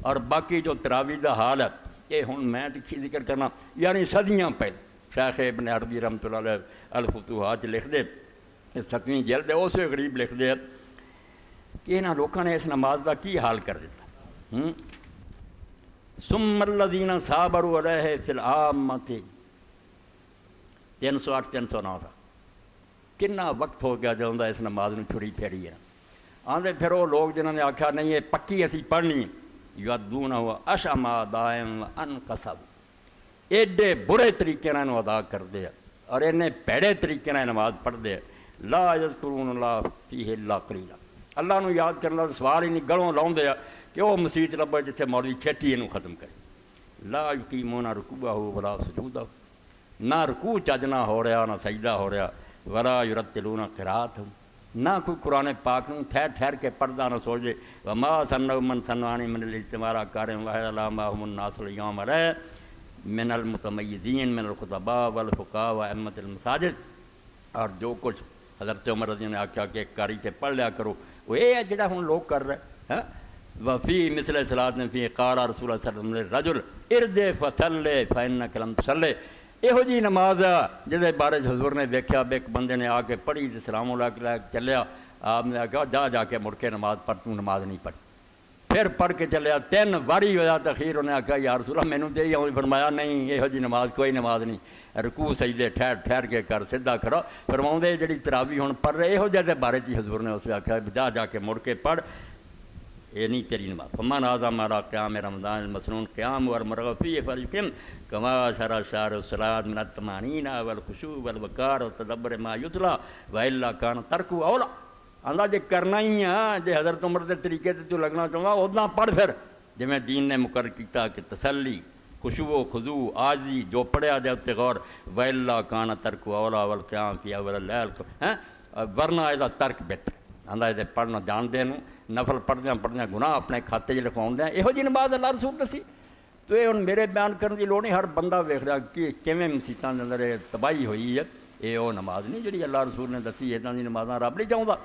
اور باقی جو تراوی دا حال ہے یہ ہن میں ذکر کرنا یعنی صدیاں پہلے شیخ ابن عربی رحمۃ اللہ علیہ الفتوحات لکھ دے 7ویں جلد ہے اس غریب لکھ دے کہ انہاں لوکاں نے اس نماز دا کی حال کر دیتا ثم الذین صابروا علیہ فی العامۃ 308 309 تھا کنا وقت ہو گیا جدوں دا اس نماز نوں چھڑی پھیری ہے آندے پھر وہ لوگ جنہوں نے آکھا نہیں یہ پکی اسی پڑھنی یعدونہ اشما دائم انقصب ایڈے برے طریقے نال ادا کر دے اور انہیں پیڑے طریقے نال نماز پڑھ دے لا یذکرون اللہ فیہ الا قلیلا اللہ نو یاد کرنا سوال ہی نہیں گلوں لاؤں دے کہ وہ مسیت لبے جتھے مولوی چھتی انہوں ختم کرے لا یقیمون رکوعہ ولا سجودہ نہ رکوع چج نہ ہو رہا نہ سجدہ ہو رہا ولا یرتلون قرات نہ کوئی قرآن پاک نوں ٹھہر ٹھہر کے پڑھدا نہ سوچے وما سنوا من سنوانی من الاجتماع کارم واحد علامہم الناس اليوم رہ من المتمیزین من الخطباء والفقہاء وائمۃ المساجد اور جو کچھ حضرت عمر رضی اللہ عنہ نے آکھا کہ ایک کاری تے پڑھ لیا کرو وہ یہ ہے جڑا ہن لوگ کر رہے ہیں وفی مثل صلاۃ فی قال رسول اللہ صلی اللہ علیہ وسلم رجل ارد فتل فانک لم تصلی یہو جی نماز جہدے بارے حضور نے ویکھیا ایک بندے نے آ کے پڑھی تے سلام علیکم لے چلیا آپ نے کہا جا کے مڑ کے نماز پڑھ تو نماز نہیں پڑھی پھر پڑھ کے چلیا 3 واری ہوا تاخیر انہیں آکھا یا رسول اللہ مینوں تے یہی فرمایا نہیں یہو جی نماز کوئی نماز نہیں رکوع سجدے ٹھہر ٹھہر کے کر سیدھا کھڑا فرماؤندے جڑی تراوی ہن پڑھ رہے یہو جہے بارے چ حضور نے اس آکھا جا کے مڑ کے پڑھ یہ نہیں تیری نماز فمن اعظم مارا قیام رمضان المسنون قیام والمرغب فیہ فلیقم کما شرع شہر الصلاۃ من الطمانین والخشوع والوقار وتدبر ما یتلی والا کان ترکہ اولا اللہ جے کرنا ہی ہے جے حضرت عمر کے طریقے تے تو لگنا چاہتا اتنا پڑھ پھر جویں دین نے مقرر کیتا کہ تسلی خشوع و خضوع عاجزی جو پڑھیا جائے تے غور والا کان ترکہ اولا والقیام فی اول اللیل ورنہ یہ ترک بہتر اللہ یہ پڑھنا جان دے نفل پڑھدیاں گناہ اپنے کھاتے چ لکھواؤں دیں یہو جی نماز اللہ رسول دسی تو یہ ہن میرے بیان کرنے کی لوڑ نہیں ہر بندہ ویکھ رہا کہ کیویں مسیتاں دے اندر تباہی ہوئی ہے یہ وہ نماز نہیں جڑی اللہ رسول نے دسی اتنا دی نمازاں رب نہیں چاہتا